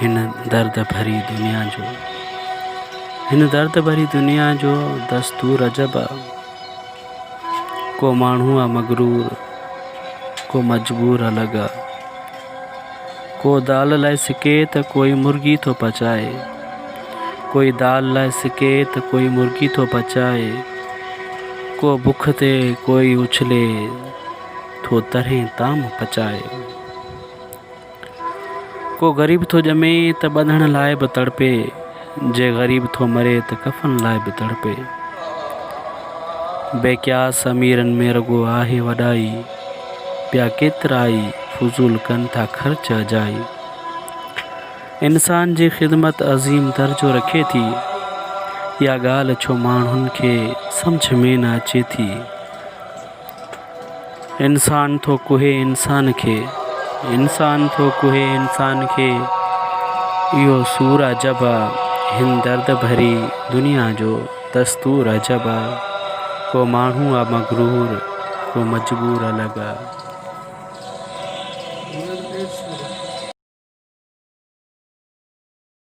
हिन दर्द भरी दुनिया जो, हिन दर्द भरी दुनिया जो दस्तूर अजब आ। को माण्हू आ मगरूर, को मजबूर अलग आ। को दाल लाइ सिके त कोई मुर्गी थो पचाए, कोई दाल लाइ सिके त कोई मुर्गी थो पचाए। को बुख ते कोई उछले थो तरहें ताम पचाए। को ग़रीब थो ॼमे त ॿधण लाइ बि तड़पे, जे ग़रीब थो मरे त कफ़न लाइ बि तड़पे। बेक़यास अमीरनि में रुॻो आहे वॾाई, ॿिया केतिरा ई फुज़ूल कनि था ख़र्च अजाई। इंसान जी ख़िदमत अज़ीम दर्जो रखे थी, इहा ॻाल्हि छो माण्हुनि खे सम्झ में न अचे थी। इंसान थो कुहे इंसान खे, इंसान थो कुहे इंसान खे, इहो सूर अजब आ। हिन दर्द भरी दुनिया जो दस्तूर अजब आ। को माण्हू आ मगरूर, को मजबूर अलग आ।